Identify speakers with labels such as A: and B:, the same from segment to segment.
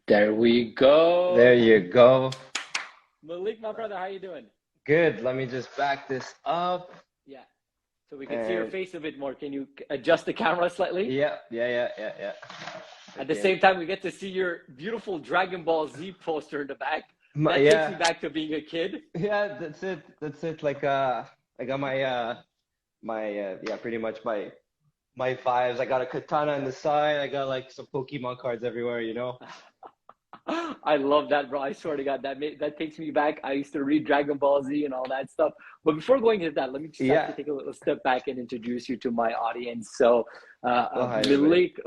A: There we go.
B: There you go.
A: Malik, my brother, how you doing?
B: Good. Let me just back this up.
A: Yeah. So we can see your
B: And
A: face a bit more. Can you adjust the camera slightly?
B: yeah.
A: At the
B: Okay.
A: same time, we get to see your beautiful Dragon Ball Z poster in the back. That takes me
B: Yeah,
A: back to being a kid.
B: yeah. That's it. That's it. Like I got my pretty much my vibes. I got a katana on the side. I got like some Pokemon cards everywhere.
A: I love that, bro. I swear to God, that takes me back. I used to read Dragon Ball Z and all that stuff. But before going into that, let me just actually
B: Yeah.
A: take a little step back and introduce you to my audience. So,
B: Well, hi everybody.
A: Malik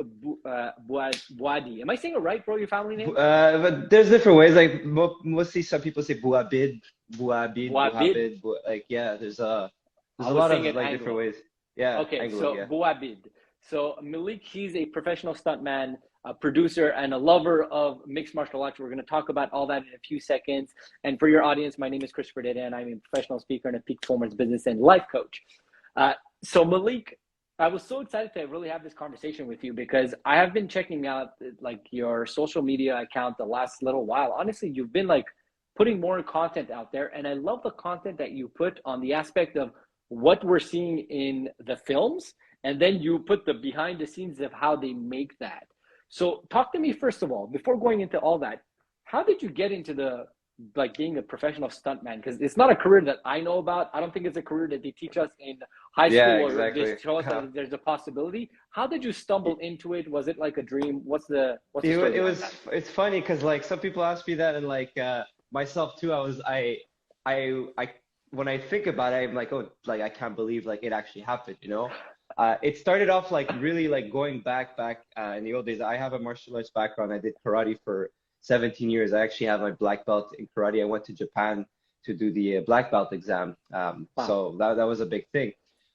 A: Bouadi. Am I saying it right, bro? Your family name?
B: But there's different ways. Like mostly, some people say
A: Bouabid.
B: Buhabid. Like yeah, there's
A: I
B: a
A: was
B: lot
A: saying
B: of
A: it
B: like different
A: Anglo.
B: ways. Yeah,
A: Okay,
B: Anglo.
A: so
B: Yeah.
A: Bouabid. So Malik, he's a professional stuntman, a producer, and a lover of mixed martial arts. We're going to talk about all that in a few seconds. And for your audience, my name is Christopher Dedeyan. I'm a professional speaker and a peak performance business and life coach. So Malik, I was so excited to really have this conversation with you because I have been checking out like your social media account the last little while. Honestly, you've been like putting more content out there, and I love the content that you put on the aspect of what we're seeing in the films, and then you put the behind the scenes of how they make that. So talk to me first of all, before going into all that, how did you get into the like being a professional stuntman? Because it's not a career that I know about. I don't think it's a career that they teach us in high
B: Yeah,
A: school or
B: exactly.
A: just show us that there's a possibility. How did you stumble into it? Was it like a dream? What's the story
B: It
A: behind
B: was
A: that?
B: it's funny because like some people ask me that and like myself too. I when I think about it, I'm like, oh, like I can't believe like it actually happened. It started off like really like going back in the old days. I have a martial arts background. I did karate for 17 years. I actually have my black belt in karate. I went to Japan to do the black belt exam.
A: Wow.
B: So that was a big thing.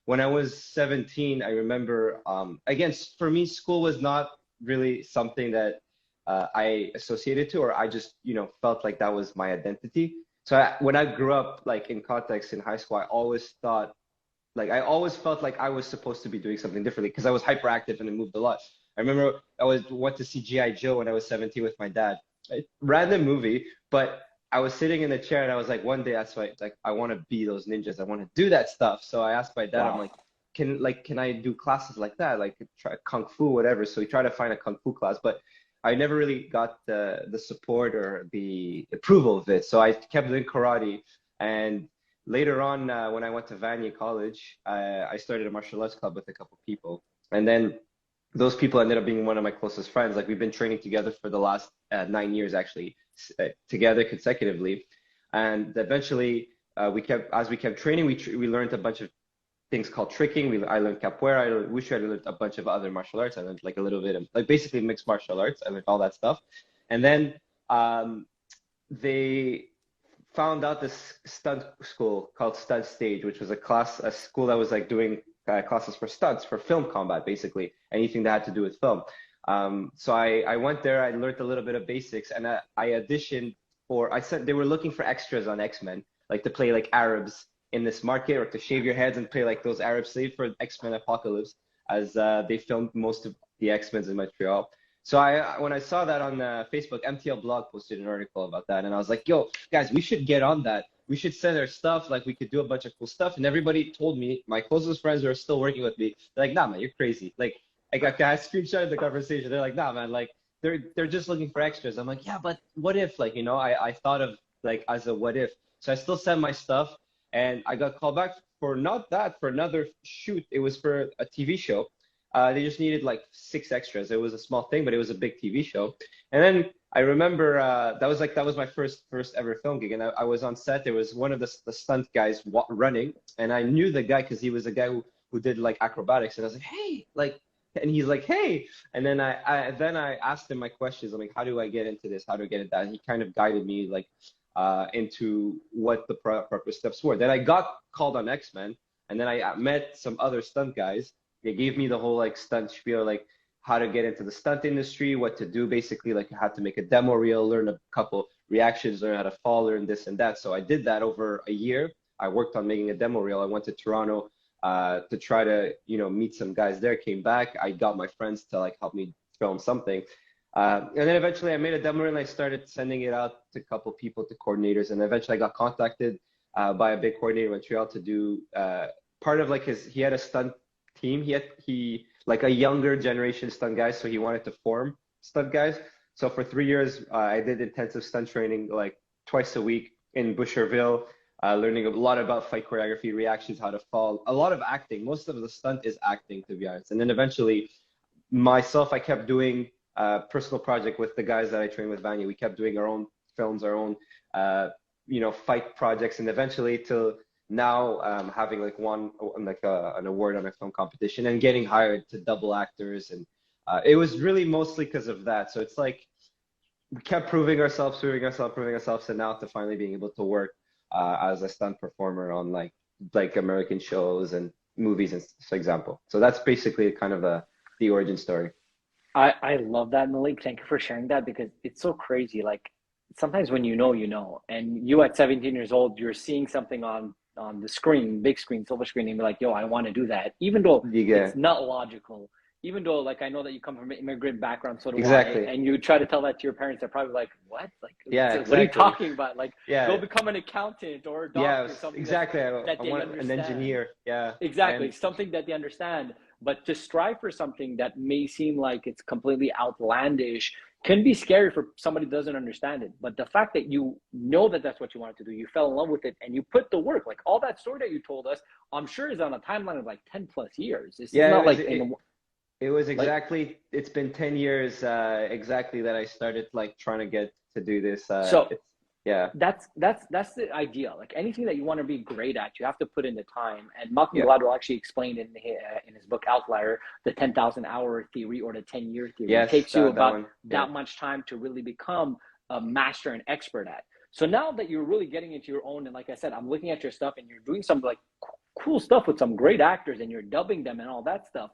B: When I was 17, I remember again for me, school was not really something that I associated to, or I just, felt like that was my identity. So when I grew up, like in context in high school, I always felt like I was supposed to be doing something differently because I was hyperactive and I moved a lot. I remember went to see G.I. Joe when I was 17 with my dad. Random movie, but I was sitting in the chair and I was like, one day that's why like I want to be those ninjas. I want to do that stuff. So I asked my dad, I'm
A: Wow.
B: like, can I do classes like that? Like try kung fu, whatever. So we tried to find a kung fu class, but I never really got the support or the approval of it. So I kept doing karate. And later on, when I went to Vanier College, I started a martial arts club with a couple people. And then those people ended up being one of my closest friends. Like we've been training together for the last 9 years, actually, together consecutively. And eventually, as we kept training, we learned a bunch of things called tricking. I learned capoeira, I learned wushu, I learned a bunch of other martial arts. I learned like a little bit of like basically mixed martial arts. I learned all that stuff. And then they found out this stunt school called Stunt Stage, which was a school that was like doing classes for stunts, for film combat, basically anything that had to do with film. So I went there, I learned a little bit of basics, and I auditioned I said they were looking for extras on X-Men, like to play like Arabs in this market or to shave your heads and play like those Arab slaves for X-Men Apocalypse, as they filmed most of the X-Men's in Montreal. So when I saw that on Facebook, MTL Blog posted an article about that, and I was like, "Yo, guys, we should get on that. We should send our stuff. Like, we could do a bunch of cool stuff." And everybody told me, my closest friends who are still working with me, they're like, "Nah, man, you're crazy." Like, I screenshotted the conversation. They're like, "Nah, man, like they're just looking for extras." I'm like, "Yeah, but what if?" Like, I thought of like as a what if. So I still sent my stuff, and I got called back for not that for another shoot. It was for a TV show. They just needed like 6 extras. It was a small thing, but it was a big TV show. And then I remember that was my first ever film gig, and I was on set. There was one of the stunt guys running, and I knew the guy because he was a guy who did like acrobatics, and I was like, hey, like, and he's like, hey, and then I asked him my questions. I'm like, how do I get into this? How do I get into that? And he kind of guided me like into what the proper steps were. Then I got called on X-Men, and then I met some other stunt guys. They gave me the whole like stunt spiel, like how to get into the stunt industry, what to do, basically like how to make a demo reel, learn a couple reactions, learn how to fall, learn this and that. So I did that over a year. I worked on making a demo reel. I went to Toronto to try to meet some guys there. Came back. I got my friends to like help me film something. And then eventually I made a demo reel and I started sending it out to a couple people, to coordinators. And eventually I got contacted by a big coordinator in Montreal to do part of like he had a stunt team. He like a younger generation stunt guys. So he wanted to form stunt guys. So for 3 years, I did intensive stunt training like twice a week in Boucherville, learning a lot about fight choreography, reactions, how to fall, a lot of acting. Most of the stunt is acting, to be honest. And then eventually myself, I kept doing personal project with the guys that I train with, Vanya. We kept doing our own films, our own, fight projects, and eventually till now, having like an award on a film competition and getting hired to double actors. And it was really mostly because of that. So it's like we kept proving ourselves, and now to finally being able to work as a stunt performer on like American shows and movies, and for example. So that's basically kind of the origin story.
A: I love that, Malik. Thank you for sharing that because it's so crazy. Like sometimes when you know, and you at 17 years old, you're seeing something on the screen, big screen, silver screen, and you're like, yo, I want to do that. Even though
B: Yeah,
A: it's not logical, even though like I know that you come from an immigrant background, so do
B: exactly.
A: I, and you try to tell that to your parents, they're probably like, what? Like,
B: Yeah,
A: what are you
B: exactly.
A: talking about? Like, go
B: Yeah,
A: become an accountant or a
B: yeah,
A: doctor, something
B: exactly.
A: that
B: I
A: they
B: want an
A: understand.
B: engineer. Yeah,
A: Exactly,
B: and
A: something that they understand. But to strive for something that may seem like it's completely outlandish can be scary for somebody who doesn't understand it. But the fact that you know that that's what you wanted to do, you fell in love with it, and you put the work, like all that story that you told us, I'm sure is on a timeline of like 10 plus years. This is
B: yeah,
A: not like in
B: it was
A: like
B: exactly. It's been 10 years exactly that I started like trying to get to do this.
A: so.
B: It's yeah,
A: That's the idea. Like anything that you want to be great at, you have to put in the time. And Malcolm
B: yeah,
A: Gladwell actually explained in his book Outlier the 10,000 hour theory or the 10-year theory. It
B: yes,
A: takes you
B: that
A: about
B: one. Yeah.
A: that much time to really become a master and expert at. So now that you're really getting into your own, and like I said, I'm looking at your stuff, and you're doing some like cool stuff with some great actors, and you're dubbing them and all that stuff.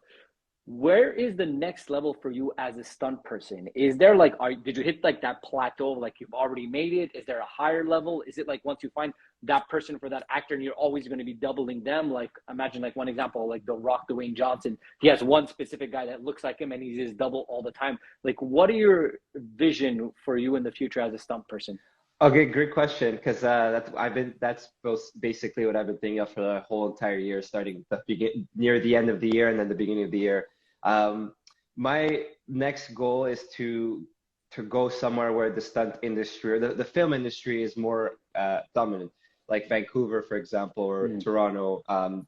A: Where is the next level for you as a stunt person? Is there like, did you hit like that plateau, like you've already made it? Is there a higher level? Is it like once you find that person for that actor and you're always going to be doubling them? Like imagine like one example, like The Rock, Dwayne Johnson. He has one specific guy that looks like him and he's his double all the time. Like what are your vision for you in the future as a stunt person?
B: Okay, great question. Because that's basically what I've been thinking of for the whole entire year, starting near the end of the year and then the beginning of the year. Um, my next goal is to go somewhere where the stunt industry or the film industry is more dominant, like Vancouver, for example, or
A: Mm.
B: Toronto.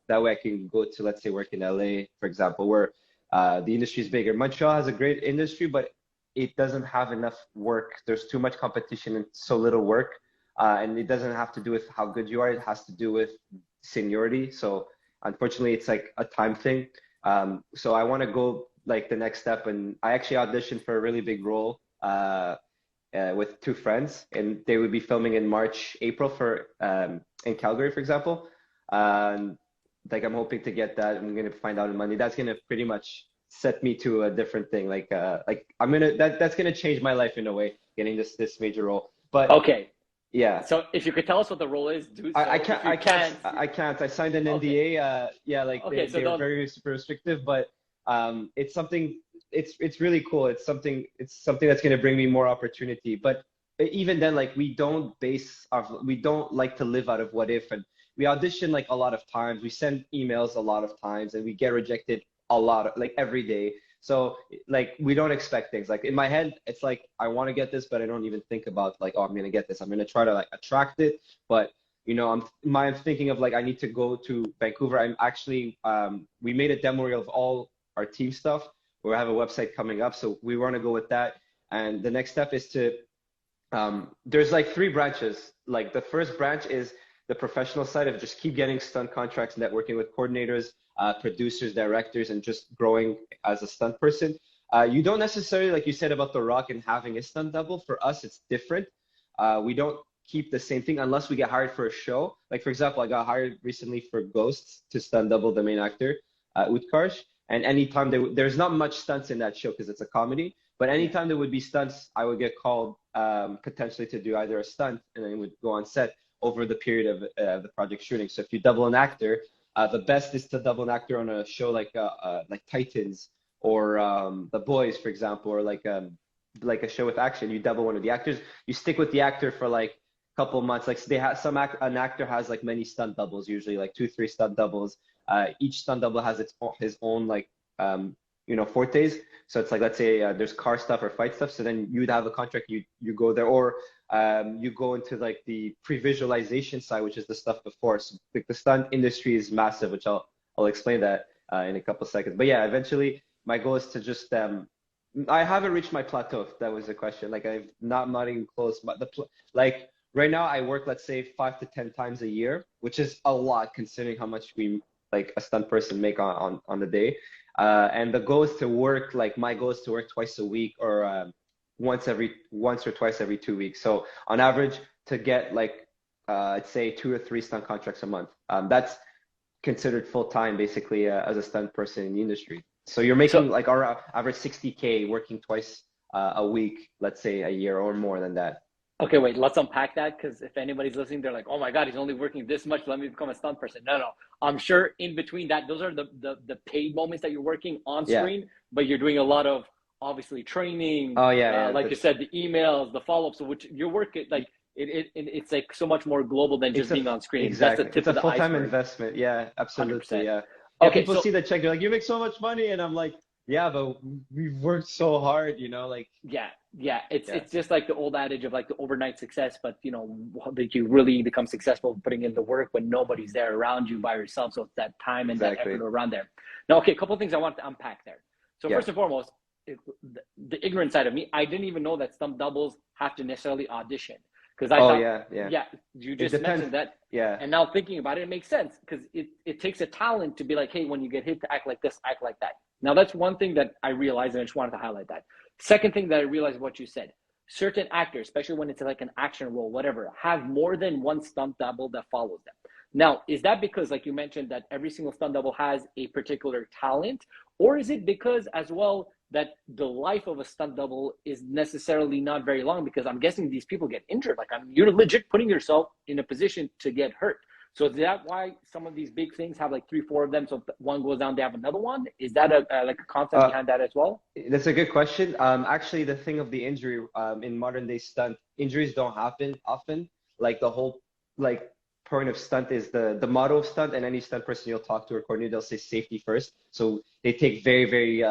B: That way I can go to, let's say, work in LA, for example, where the industry is bigger. Montreal has a great industry, but it doesn't have enough work. There's too much competition and so little work. And it doesn't have to do with how good you are. It has to do with seniority. So unfortunately, it's like a time thing. So I want to go like the next step. And I actually auditioned for a really big role with two friends, and they would be filming in March, April for in Calgary, for example. And like I'm hoping to get that. I'm gonna find out on Monday. That's gonna pretty much set me to a different thing. Like I'm gonna that's gonna change my life in a way, getting this major role. But
A: Okay.
B: yeah,
A: So if you could tell us what the role is, do so.
B: I
A: If
B: can't
A: you can't,
B: I can't. I signed an
A: okay.
B: NDA. Yeah, like
A: Okay. So
B: they were
A: don't.
B: very super restrictive, but it's something. It's really cool. It's something that's gonna bring me more opportunity. But even then, like we don't like to live out of what if, and we audition like a lot of times. We send emails a lot of times, and we get rejected a lot, like every day. So like we don't expect things. Like in my head, it's like I want to get this, but I don't even think about like, oh, I'm gonna get this. I'm gonna try to like attract it, but I'm thinking of like I need to go to Vancouver. I'm actually we made a demo reel of all our team stuff. We have a website coming up, so we want to go with that. And the next step is to there's like three branches. Like the first branch is the professional side of just keep getting stunt contracts, networking with coordinators, producers, directors, and just growing as a stunt person. You don't necessarily, like you said about The Rock and having a stunt double. For us, it's different. We don't keep the same thing unless we get hired for a show. Like for example, I got hired recently for Ghosts to stunt double the main actor, Utkarsh. And anytime there's not much stunts in that show because it's a comedy. But
A: Yeah.
B: anytime there would be stunts, I would get called potentially to do either a stunt and then would go on set over the period of the project shooting. So if you double an actor, the best is to double an actor on a show like Titans or The Boys, for example, or like like a show with action, you double one of the actors. You stick with the actor for like a couple months. Like so they have an actor has like many stunt doubles, usually like 2, 3 stunt doubles. Each stunt double has his own like fortes. So it's like, let's say there's car stuff or fight stuff. So then you'd have a contract, you go there, or you go into like the pre-visualization side, which is the stuff before. So like the stunt industry is massive, which I'll explain that in a couple seconds. But yeah, eventually my goal is to just I haven't reached my plateau, if that was the question. Like I'm not even close. But like right now I work, let's say 5 to 10 times a year, which is a lot considering how much we like a stunt person make on the day. And the goal is to work, like my goal is to work twice a week, or once or twice every 2 weeks. So on average to get like I'd say 2 or 3 stunt contracts a month. That's considered full time basically as a stunt person in the industry. So you're making like our average 60K working twice a week, let's say a year or more than that.
A: Okay, wait, let's unpack that, because if anybody's listening, they're like, oh my God, he's only working this much. Let me become a stunt person. No. I'm sure in between that, those are the paid moments that you're working on screen, but you're doing a lot of obviously training.
B: Oh yeah,
A: like you said, the emails, the follow-ups, so which your work like it's like so much more global than just being on screen.
B: Exactly.
A: That's the tip
B: it's
A: of
B: a
A: the
B: full-time
A: iceberg.
B: investment. Yeah, absolutely.
A: 100%.
B: Yeah.
A: Okay,
B: People
A: so
B: see the check, they're like, you make so much money, and I'm like, yeah, but we've worked so hard, like.
A: it's just like the old adage of like the overnight success, but that you really become successful putting in the work when nobody's there around you by yourself. So it's that time and that effort around there. Now, okay, a couple of things I want to unpack there. So first and foremost, the ignorant side of me, I didn't even know that stunt doubles have to necessarily audition, because I thought you just mentioned that. And now thinking about it, it makes sense, because it takes a talent to be like, hey, when you get hit, to act like this, act like that. Now that's one thing that I realized, and I just wanted to highlight that. Second thing that I realized, what you said, certain actors, especially when it's like an action role, whatever, have more than one stunt double that follows them. Now, is that because, like you mentioned, that every single stunt double has a particular talent, or is it because as well that the life of a stunt double is necessarily not very long? Because I'm guessing these people get injured. Like, you're legit putting yourself in a position to get hurt. So is that why some of these big things have like 3, 4 of them? So if one goes down, they have another one. Is that like a concept behind that as well?
B: That's a good question. Actually, the thing of the injury in modern day stunt, injuries don't happen often. Like the whole point of stunt is the motto of stunt, and any stunt person you'll talk to or coordinator, they'll say safety first. So they take very, very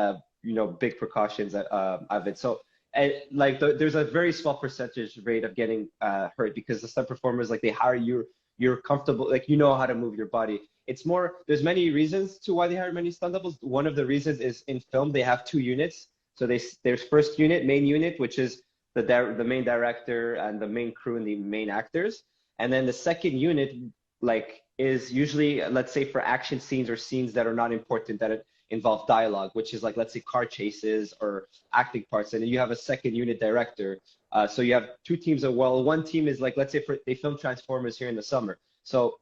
B: big precautions of it. So there's a very small percentage rate of getting hurt, because the stunt performers, like, they hire you. You're comfortable, like, how to move your body. It's more, there's many reasons to why they hire many stunt doubles. One of the reasons is in film, they have 2 units. So there's first unit, main unit, which is the main director and the main crew and the main actors. And then the second unit, like, is usually, let's say, for action scenes or scenes that are not important, that involve dialogue, which is like, let's say, car chases or acting parts. And then you have a second unit director. So you have 2 teams. One team is like, let's say they film Transformers here in the summer. So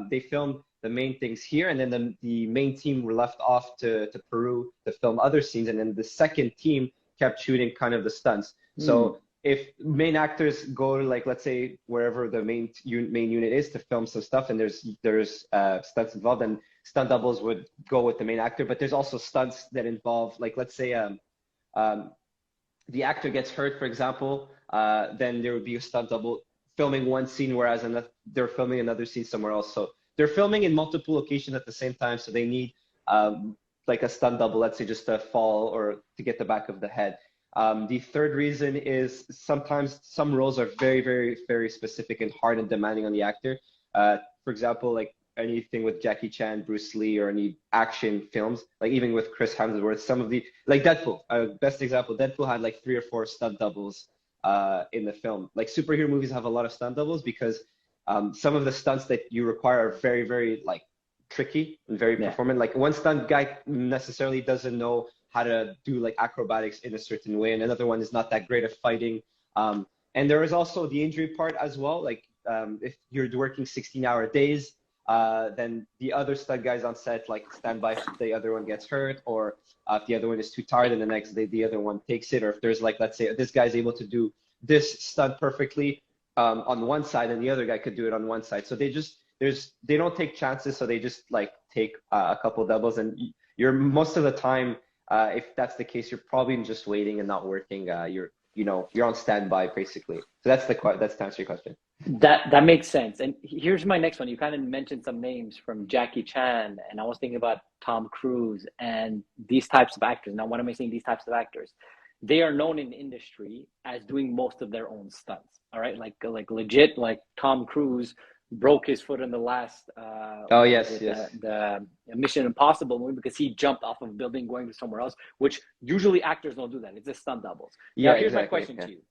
B: they film the main things here, and then the main team were left off to Peru to film other scenes. And then the second team kept shooting kind of the stunts. So if main actors go to, like, let's say, wherever the main unit is to film some stuff, and there's stunts involved, and stunt doubles would go with the main actor. But there's also stunts that involve, like, let's say the actor gets hurt, for example, then there would be a stunt double filming one scene, whereas they're filming another scene somewhere else. So they're filming in multiple locations at the same time. So they need like a stunt double, let's say, just to fall or to get the back of the head. The third reason is sometimes some roles are very, very, very specific and hard and demanding on the actor. For example, like anything with Jackie Chan, Bruce Lee, or any action films, like even with Chris Hemsworth, some of like Deadpool, best example, Deadpool had like 3 or 4 stunt doubles in the film. Like superhero movies have a lot of stunt doubles because some of the stunts that you require are very, very like tricky and very performant. Like one stunt guy necessarily doesn't know how to do like acrobatics in a certain way, and another one is not that great at fighting. And there is also the injury part as well. Like if you're working 16-hour days, then the other stunt guys on set like stand by if the other one gets hurt, or if the other one is too tired and the next day the other one takes it, or if there's like, let's say this guy's able to do this stunt perfectly on one side and the other guy could do it on one side. So they don't take chances, so they just like take a couple doubles, and you're most of the time, if that's the case, you're probably just waiting and not working. you're on standby basically. So that's to answer your question.
A: That makes sense. And here's my next one. You kind of mentioned some names from Jackie Chan, and I was thinking about Tom Cruise and these types of actors. Now, what am I saying? These types of actors, they are known in the industry as doing most of their own stunts. All right, like legit, like Tom Cruise broke his foot in the last
B: Oh yes, yes.
A: the Mission Impossible movie because he jumped off of a building going to somewhere else, which usually actors don't do that. It's just stunt doubles.
B: Yeah,
A: Now, here's
B: exactly.
A: my question to you.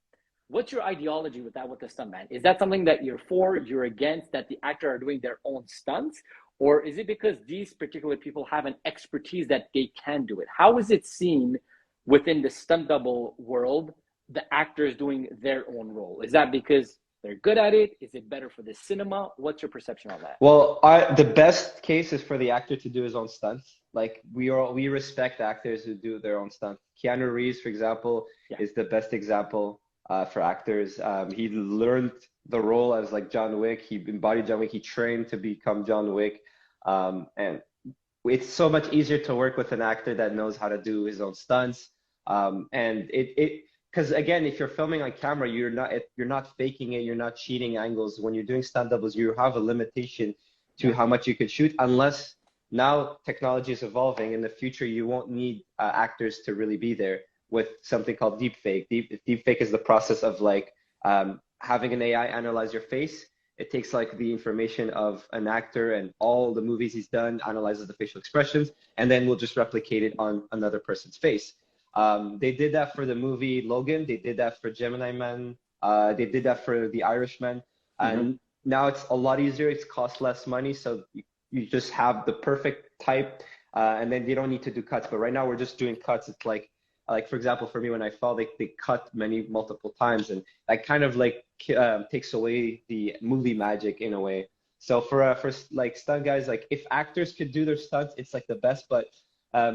A: What's your ideology with that, with the stuntman? Is that something that you're for, you're against, that the actor are doing their own stunts? Or is it because these particular people have an expertise that they can do it? How is it seen within the stunt double world, the actors doing their own role? Is that because they're good at it? Is it better for the cinema? What's your perception on that?
B: Well, the best case is for the actor to do his own stunts. Like we respect actors who do their own stunts. Keanu Reeves, for example, is the best example for actors. He learned the role as like John Wick. He embodied John Wick. He trained to become John Wick. And it's so much easier to work with an actor that knows how to do his own stunts. And because again, if you're filming on camera, you're not faking it. You're not cheating angles. When you're doing stunt doubles, you have a limitation to how much you could shoot, unless now technology is evolving. In the future, you won't need actors to really be there with something called deepfake. Deepfake is the process of like having an AI analyze your face. It takes like the information of an actor and all the movies he's done, analyzes the facial expressions, and then we'll just replicate it on another person's face. They did that for the movie Logan. They did that for Gemini Man. They did that for The Irishman. And now it's a lot easier. It's cost less money. So you just have the perfect type, and then you don't need to do cuts. But right now we're just doing cuts. It's like for example, for me, when I fell, they cut multiple times, and that kind of like takes away the movie magic in a way. So for like stunt guys, like if actors could do their stunts, it's like the best. But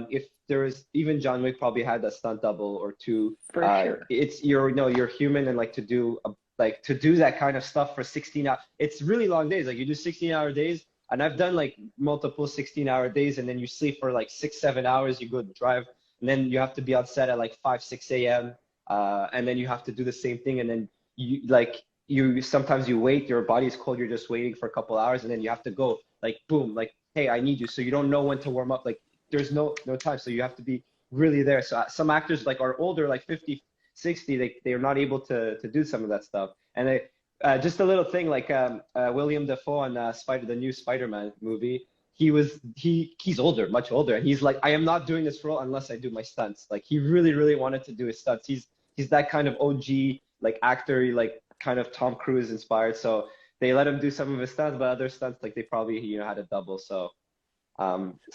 B: if there is, even John Wick probably had a stunt double or two.
A: For sure.
B: It's you're human, and like to do that kind of stuff for 16 hours, it's really long days. Like you do 16-hour days, and I've done like multiple 16-hour days, and then you sleep for like 6-7 hours. You go drive. And then you have to be on set at like 5-6 a.m. And then you have to do the same thing. And then you sometimes you wait, your body is cold, you're just waiting for a couple hours, and then you have to go like boom, like, hey, I need you. So you don't know when to warm up. Like there's no time. So you have to be really there. So some actors like are older, like 50, 60, they're not able to do some of that stuff. And just a little thing like William Dafoe on the new Spider-Man movie. He's older, much older, and he's like, I am not doing this role unless I do my stunts. Like he really, really wanted to do his stunts. He's that kind of OG like actor, like kind of Tom Cruise inspired. So they let him do some of his stunts, but other stunts like they probably had a double. So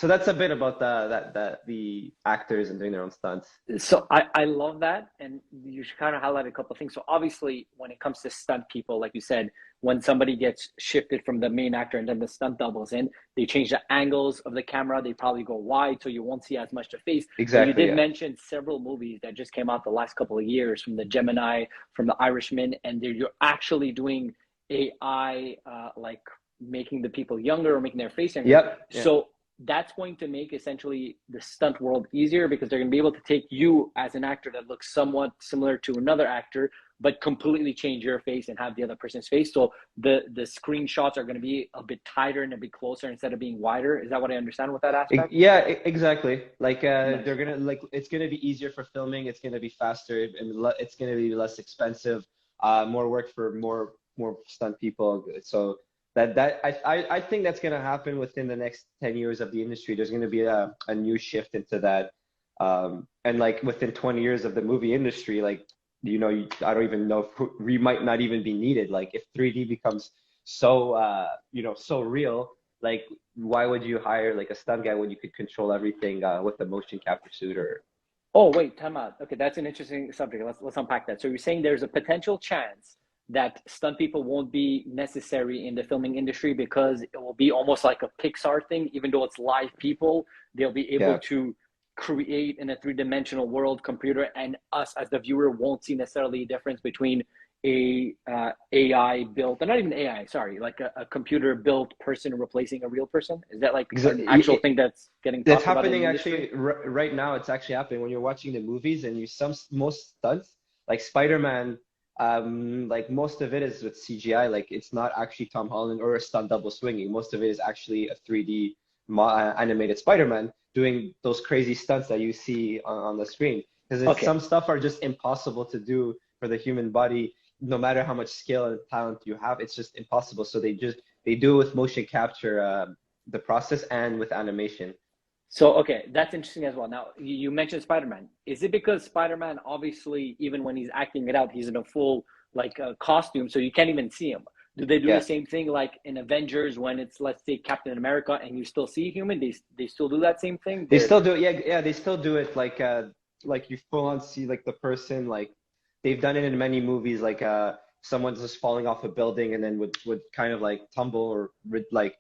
B: that's a bit about the actors and doing their own stunts.
A: So I love that, and you should kind of highlight a couple of things. So obviously, when it comes to stunt people, like you said, when somebody gets shifted from the main actor and then the stunt doubles in, they change the angles of the camera. They probably go wide, so you won't see as much to face.
B: Exactly.
A: But you did mention several movies that just came out the last couple of years, from the Gemini, from the Irishman, and you're actually doing AI, like making the people younger or making their face younger.
B: Yep.
A: So that's going to make essentially the stunt world easier, because they're going to be able to take you as an actor that looks somewhat similar to another actor, but completely change your face and have the other person's face. So the screenshots are going to be a bit tighter and a bit closer instead of being wider. Is that what I understand with that aspect?
B: Yeah, exactly. Like
A: Nice.
B: they're gonna it's gonna be easier for filming. It's gonna be faster, and it's gonna be less expensive. More work for more stunt people. So I think that's gonna happen within the next 10 years of the industry. There's gonna be a new shift into that. And like within 20 years of the movie industry, like I don't even know if we might not even be needed. Like if 3D becomes so so real, like why would you hire like a stunt guy when you could control everything with a motion capture suit? Or
A: Oh, wait, time out. Okay, that's an interesting subject. Let's unpack that. So you're saying there's a potential chance that stunt people won't be necessary in the filming industry because it will be almost like a Pixar thing, even though it's live people, they'll be able to create in a three-dimensional world, computer, and us as the viewer won't see necessarily a difference between a AI built, or not even AI, sorry, like a computer built person replacing a real person? Is that like an actual thing that's getting talked about in the industry?
B: Actually right now. It's actually happening when you're watching the movies, and most stunts Like Spider-Man, like most of it is with CGI. Like it's not actually Tom Holland or a stunt double swinging. Most of it is actually a 3D animated Spider-Man doing those crazy stunts that you see on the screen. Because
A: Okay.
B: some stuff are just impossible to do for the human body, no matter how much skill and talent you have. It's just impossible. So they do it with motion capture, the process, and with animation.
A: So, okay, that's interesting as well. Now, you mentioned Spider-Man. Is it because Spider-Man, obviously, even when he's acting it out, he's in a full like costume, so you can't even see him? Do they do the
B: Yeah.
A: same thing like in Avengers when it's, let's say, Captain America and you still see human? They still do that same thing?
B: They
A: They're
B: still do it. Yeah, yeah, they still do it. Like you full on see like the person. Like they've done it in many movies. Like someone's just falling off a building and then would kind of like tumble or like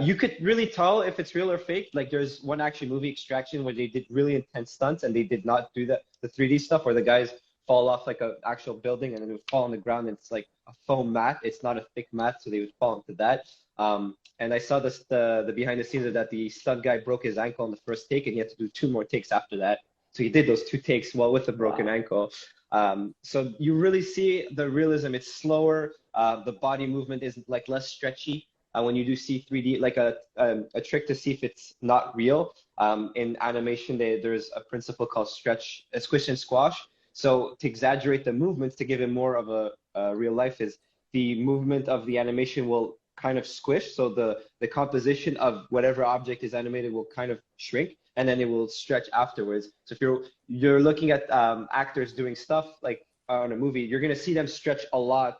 B: you could really tell if it's real or fake. Like there's one actually movie, Extraction, where they did really intense stunts and they did not do the 3D stuff where the guys fall off like a actual building and then it would fall on the ground and it's like a foam mat. It's not a thick mat, so they would fall into that. And I saw this the behind the scenes of that the stunt guy broke his ankle on the first take and he had to do two more takes after that. So he did those two takes while with a broken
A: wow.
B: ankle. So you really see the realism. It's slower. The body movement is like less stretchy. When you do see 3D, like a trick to see if it's not real. In animation, there's a principle called squish and squash. So to exaggerate the movements to give it more of a real life is the movement of the animation will kind of squish. So the composition of whatever object is animated will kind of shrink and then it will stretch afterwards. So if you're looking at actors doing stuff like on a movie, you're gonna see them stretch a lot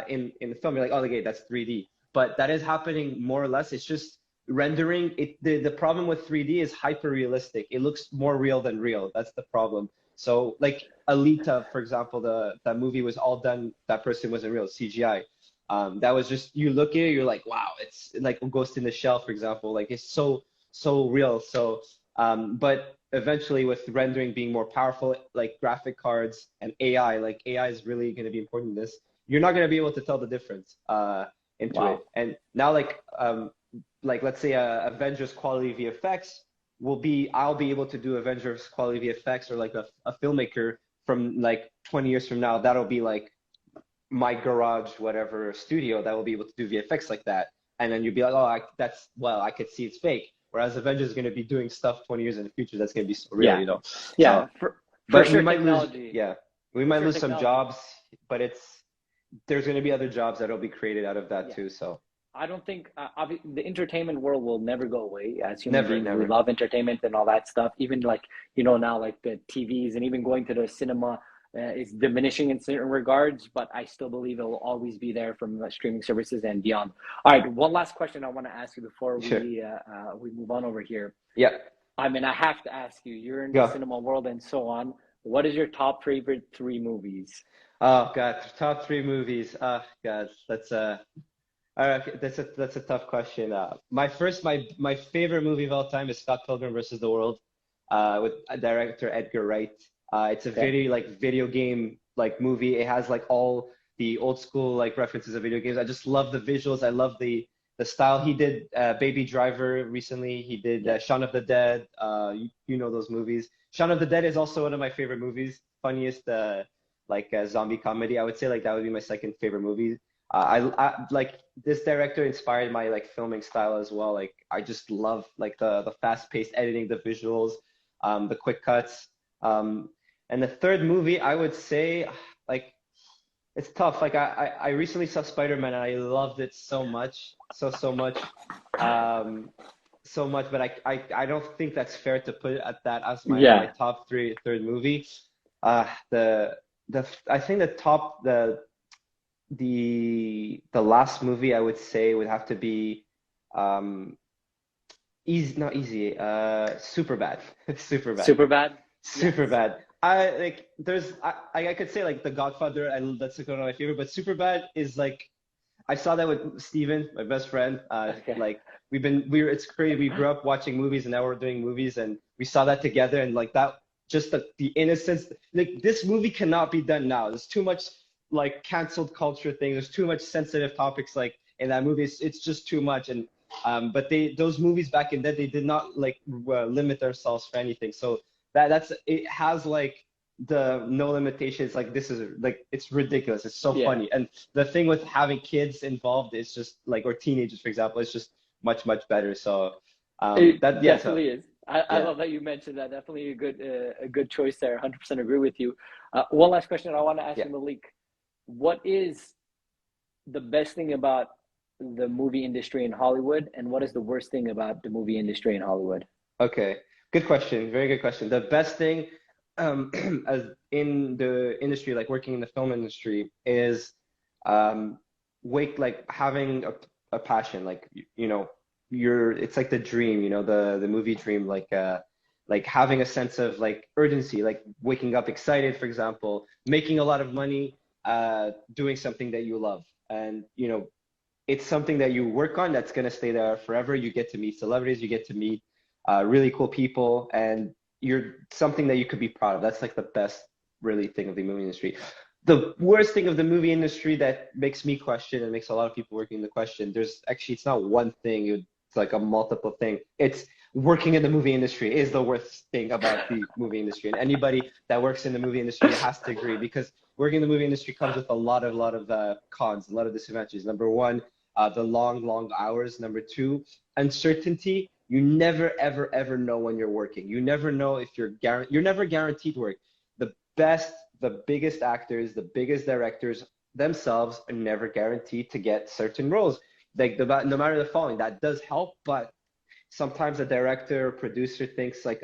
B: in the film. You're like, oh, okay, that's 3D. But that is happening more or less. It's just rendering it. The problem with 3D is hyper realistic. It looks more real than real. That's the problem. So like Alita, for example, that movie was all done. That person wasn't real, CGI. That was just you look at it, you're like, wow, it's like Ghost in the Shell, for example. Like it's so real. So but eventually with rendering being more powerful, like graphic cards and AI, like AI is really going to be important in this. You're not going to be able to tell the difference into it.
A: Wow.
B: And now like let's say Avengers quality VFX I'll be able to do Avengers quality VFX or like a filmmaker from like 20 years from now, that'll be like my garage, whatever studio that will be able to do VFX like that. And then you'd be like, oh, I could see it's fake. Whereas Avengers is going to be doing stuff 20 years in the future that's going to be so real,
A: Yeah.
B: you know?
A: Yeah.
B: So,
A: For
B: but we
A: sure,
B: might lose,
A: technology.
B: yeah, we
A: For
B: might
A: sure,
B: lose some
A: technology.
B: jobs, but there's going to be other jobs that'll be created out of that
A: Yeah.
B: too. So
A: I don't think the entertainment world will never go away. As human
B: never,
A: beings, we
B: never.
A: love entertainment and all that stuff. Even like now, like the TVs and even going to the cinema is diminishing in certain regards. But I still believe it will always be there from streaming services and beyond. All right, one last question I want to ask you before
B: Sure.
A: we move on over here.
B: Yeah.
A: I mean, I have to ask you. You're in the
B: Go.
A: cinema world and so on. What is your top favorite three movies?
B: Oh God, top three movies. Oh God, that's a tough question. My favorite movie of all time is Scott Pilgrim versus the World, with director Edgar Wright. It's a
A: Okay.
B: very like video game like movie. It has like all the old school like references of video games. I just love the visuals. I love the style. He did Baby Driver recently. He did
A: Yeah.
B: Shaun of the Dead. You know those movies. Shaun of the Dead is also one of my favorite movies. Funniest zombie comedy. I would say like that would be my second favorite movie. I like this director inspired my like filming style as well. Like I just love like the fast-paced editing, the visuals, the quick cuts. And the third movie, I would say like it's tough. Like I recently saw Spider-Man and I loved it so much, so much, um, so much. But I don't think that's fair to put it at that as my
A: Yeah.
B: top third movie. Uh, the I think the last movie I would say would have to be um easy not easy super bad super bad
A: Super bad.
B: super
A: Yes.
B: bad. I like there's I could say like The Godfather and that's like one of my favorite, but super bad is like I saw that with Steven, my best friend.
A: Okay.
B: Like it's crazy. We grew up watching movies and now we're doing movies and we saw that together and like that, just the innocence. Like this movie cannot be done now. There's too much like canceled culture thing. There's too much sensitive topics like in that movie. It's just too much. And but those movies back in then they did not like limit themselves for anything. So that's it has like the no limitations, like this is like it's ridiculous. It's so
A: Yeah.
B: funny. And the thing with having kids involved is just like, or teenagers, for example, it's just much, much better. So
A: It
B: that yeah, so
A: definitely is. I
B: yeah.
A: love that you mentioned that. Definitely a good choice there. 100% agree with you. One last question I want to ask
B: Yeah.
A: you, Malik. What is the best thing about the movie industry in Hollywood, and what is the worst thing about the movie industry in Hollywood?
B: Okay. Good question. Very good question. The best thing as in the industry, like working in the film industry, is um like having a passion. Like you know, you're it's like the dream, you know, the movie dream, like having a sense of like urgency, like waking up excited, for example, making a lot of money, doing something that you love. And you know, it's something that you work on that's going to stay there forever. You get to meet celebrities, you get to meet really cool people, and you're something that you could be proud of. That's like the best really thing of the movie industry. The worst thing of the movie industry that makes me question and makes a lot of people working in the question, there's actually, it's not one thing, it's like a multiple thing. It's working in the movie industry is the worst thing about the movie industry. And anybody that works in the movie industry has to agree, because working in the movie industry comes with a lot of cons, a lot of disadvantages. Number one, the long hours. Number two, uncertainty. You never, ever know when you're working. You never know if you're never guaranteed work. The best, the biggest actors, the biggest directors themselves are never guaranteed to get certain roles. Like no matter the following, that does help, but sometimes a director or producer thinks like,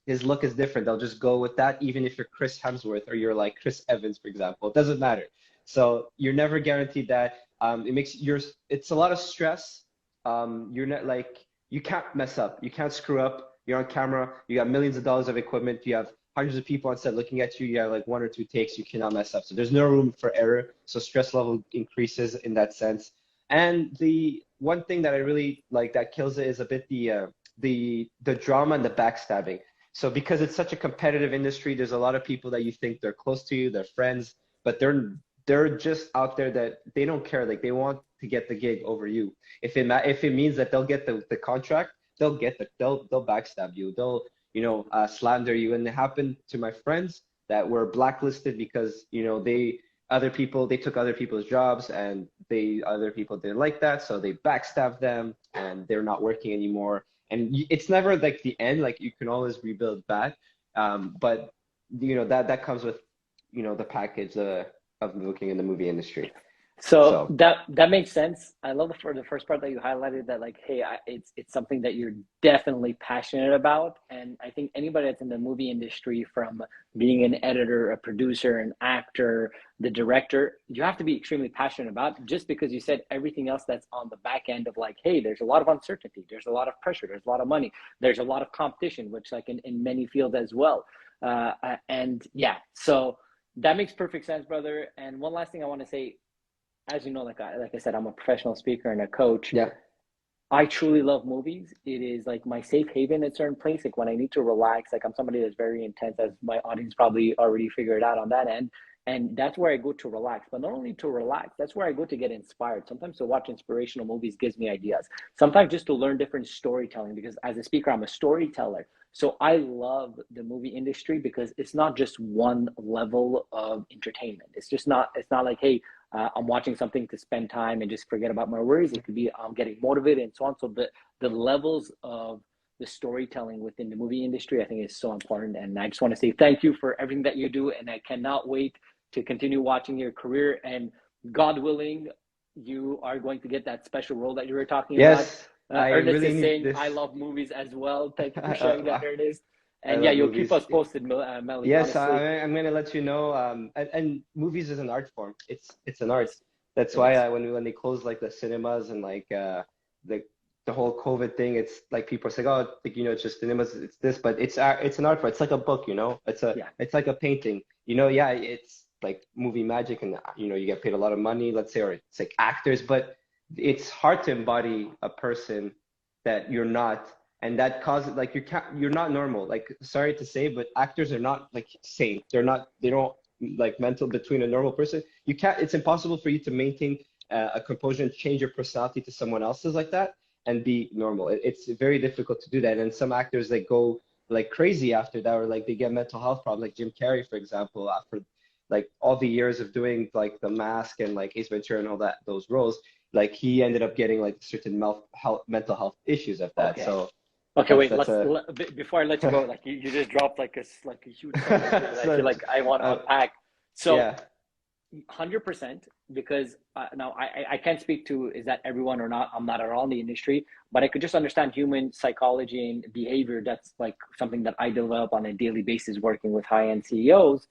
B: his look is different. They'll just go with that, even if you're Chris Hemsworth or you're like Chris Evans, for example. It doesn't matter. So you're never guaranteed that. It's a lot of stress. You're not like, you can't mess up. You can't screw up. You're on camera. You got millions of dollars of equipment. You have hundreds of people on set looking at you. You have like one or two takes. You cannot mess up. So there's no room for error. So stress level increases in that sense. And the one thing that I really like that kills it is a bit the drama and the backstabbing. So because it's such a competitive industry, there's a lot of people that you think they're close to you, they're friends, but they're just out there that they don't care. Like they want to get the gig over you. If it means that they'll get the contract, they'll backstab you. They'll slander you. And it happened to my friends that were blacklisted because they took other people's jobs, and other people didn't like that, so they backstabbed them and they're not working anymore. And it's never like the end, like you can always rebuild back. But that comes with the package of working in the movie industry.
A: So
B: So
A: that makes sense. I love the first part that you highlighted, that like, hey, it's something that you're definitely passionate about, and I think anybody that's in the movie industry, from being an editor, a producer, an actor, the director, you have to be extremely passionate about. Just because you said everything else that's on the back end of like, hey, there's a lot of uncertainty, there's a lot of pressure, there's a lot of money, there's a lot of competition, which like in many fields as well. And yeah, so that makes perfect sense, brother. And one last thing I want to say, as you know, like I said, I'm a professional speaker and a coach.
B: yeah.
A: I truly love movies. It is like my safe haven at a certain place. Like when I need to relax, like I'm somebody that's very intense, as my audience probably already figured out on that end. And that's where I go to relax. But not only to relax, that's where I go to get inspired. Sometimes to watch inspirational movies gives me ideas. Sometimes just to learn different storytelling, because as a speaker, I'm a storyteller. So I love the movie industry because it's not just one level of entertainment. It's not like, hey, I'm watching something to spend time and just forget about my worries. It could be I'm getting motivated and so on. So the levels of the storytelling within the movie industry, I think, is so important. And I just want to say thank you for everything that you do. And I cannot wait to continue watching your career. And God willing, you are going to get that special role that you were talking about.
B: Yes, I
A: Ernest
B: really
A: is
B: need
A: saying,
B: this.
A: I love movies as well. Thank you for sharing that, Ernest.
B: I
A: And yeah,
B: love
A: you'll keep
B: movies.
A: us posted, Malik,
B: Yes,
A: honestly.
B: I'm gonna let you know. And movies is an art form. It's an art. That's
A: It
B: why
A: is.
B: when they close like the cinemas and like the whole COVID thing, it's like people say, oh, like, it's just cinemas, it's this, but it's an art form. It's like a book,
A: Yeah.
B: it's like a painting, yeah, it's like movie magic, and you get paid a lot of money, let's say, or it's like actors, but it's hard to embody a person that you're not, and that causes like you're not normal. Like, sorry to say, but actors are not like sane. They don't like mental between a normal person. You can't. It's impossible for you to maintain a composure and change your personality to someone else's like that and be normal. It's very difficult to do that. And some actors, they go like crazy after that, or like they get mental health problems, like Jim Carrey, for example, after like all the years of doing like The Mask and like Ace Ventura and all that, those roles, like he ended up getting like certain mental health issues of that.
A: Okay.
B: So
A: Okay, wait.
B: that's a
A: Before I let you go, like you just dropped like a huge subject here that I feel
B: so,
A: like I want to unpack. So
B: yeah,
A: 100%, because now I can't speak to is that everyone or not. I'm not at all in the industry, but I could just understand human psychology and behavior. That's like something that I develop on a daily basis working with high-end CEOs.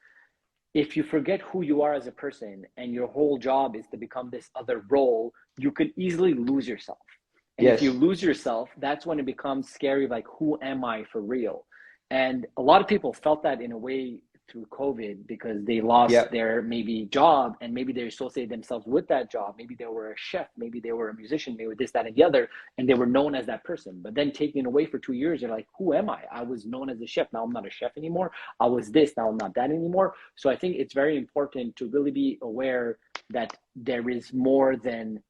A: If you forget who you are as a person and your whole job is to become this other role, you could easily lose yourself. And if you
B: yes,
A: lose yourself, that's when it becomes scary, like, who am I for real? And a lot of people felt that in a way through COVID because they lost
B: yeah,
A: their maybe job and maybe they associated themselves with that job. Maybe they were a chef, maybe they were a musician, maybe this, that, and the other, and they were known as that person. But then taken away for 2 years, they're like, who am I? I was known as a chef. Now I'm not a chef anymore. I was this. Now I'm not that anymore. So I think it's very important to really be aware that there is more than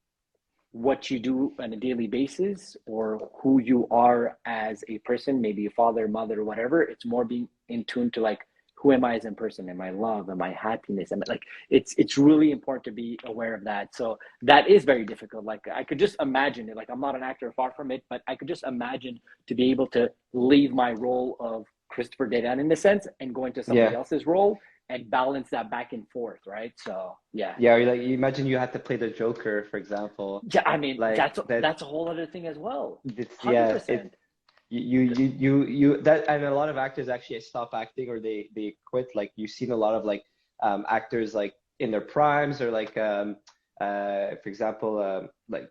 A: what you do on a daily basis or who you are as a person, maybe a father, mother, whatever. It's more being in tune to like, who am I as a person? Am I love? Am I happiness? Am I like, it's really important to be aware of that. So that is very difficult. Like I could just imagine it. Like I'm not an actor, far from it, but I could just imagine to be able to leave my role of Christopher Dedeyan in the sense and go into somebody
B: yeah.
A: else's role and balance that back and forth, right? So yeah.
B: Yeah, like you imagine you had to play the Joker, for example.
A: Yeah, I mean
B: Like that
A: that's a whole other thing as well.
B: it's yeah, it
A: 100%.
B: that and a lot of actors actually stop acting or they quit. Like you've seen a lot of like actors like in their primes or like for example like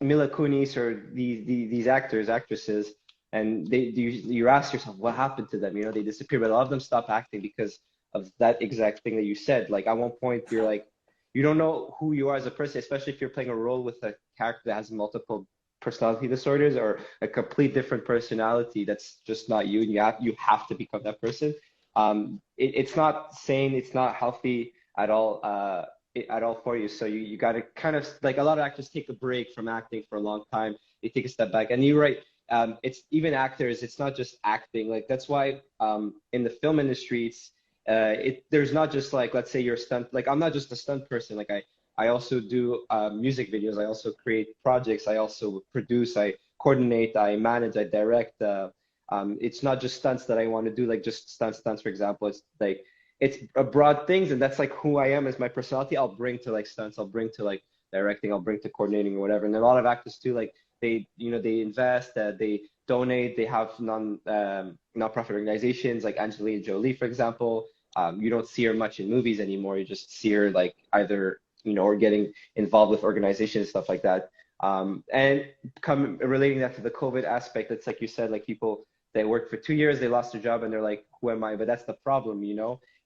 B: Mila Kunis or these actors, actresses, and you ask yourself what happened to them, you know, they disappear, but a lot of them stop acting because of that exact thing that you said. Like at one point you're like you don't know who you are as a person, especially if you're playing a role with a character that has multiple personality disorders or a complete different personality that's just not you, and you have to become that person. It's not sane, it's not healthy at all, at all for you. So you got to kind of like a lot of actors take a break from acting for a long time. They take a step back, and you're right. It's even actors. It's not just acting. Like that's why in the film industry, there's not just like, let's say you're a stunt, like I'm not just a stunt person, like I also do music videos, I also create projects, I also produce, I coordinate, I manage, I direct. It's not just stunts that I want to do, like just stunts, for example. It's like it's a broad things, and that's like who I am as my personality. I'll bring to like stunts, I'll bring to like directing, I'll bring to coordinating or whatever. And a lot of actors too, like they they invest, they donate, they have nonprofit organizations like Angelina Jolie, for example. You don't see her much in movies anymore. You just see her like either or getting involved with organizations and stuff like that. And relating that to the COVID aspect, it's like you said, like people that worked for 2 years, they lost their job and they're like, who am I? But that's the problem,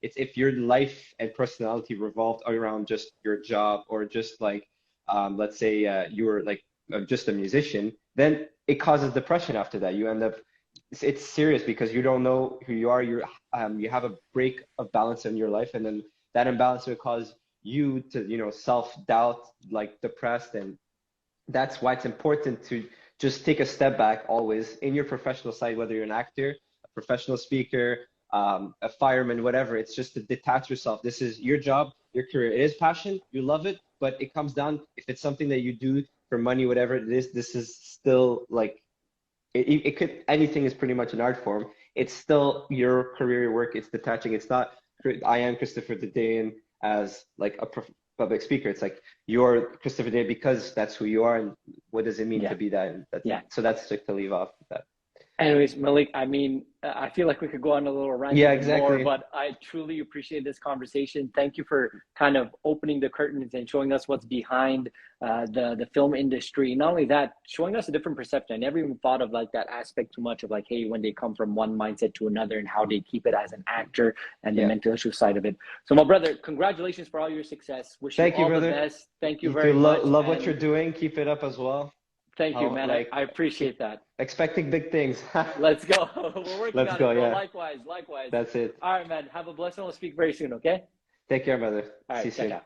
B: It's if your life and personality revolved around just your job or just like, let's say you were like just a musician, then it causes depression after that. You end up it's serious because you don't know who you are. You have a break of balance in your life, and then that imbalance will cause you to self-doubt, like depressed. And that's why it's important to just take a step back always in your professional side, whether you're an actor, a professional speaker, a fireman, whatever. It's just to detach yourself. This is your job, your career. It is passion, you love it, but it comes down, if it's something that you do for money, whatever it is, this is still like it could, anything is pretty much an art form. It's still your career, your work. It's detaching. It's not I am Christopher Dedeyan as like a public speaker. It's like you're Christopher Dedeyan because that's who you are, and what does it mean to be that? And so that's like to leave off with that.
A: Anyways, Malik, I mean, I feel like we could go on a little rant more, but I truly appreciate this conversation. Thank you for kind of opening the curtains and showing us what's behind the film industry. Not only that, showing us a different perception. I never even thought of like that aspect too much of like, hey, when they come from one mindset to another and how they keep it as an actor and the mental issue side of it. So my brother, congratulations for all your success. Wish you all the best. Thank you very much.
B: Love what you're doing. Keep it up as well.
A: Thank you, man. I appreciate that.
B: Expecting big things.
A: Let's go. We're working on it, bro.
B: Yeah.
A: Likewise.
B: That's it.
A: All right, man. Have a blessing. We'll speak very soon, okay?
B: Take care, brother.
A: All right,
B: see you soon.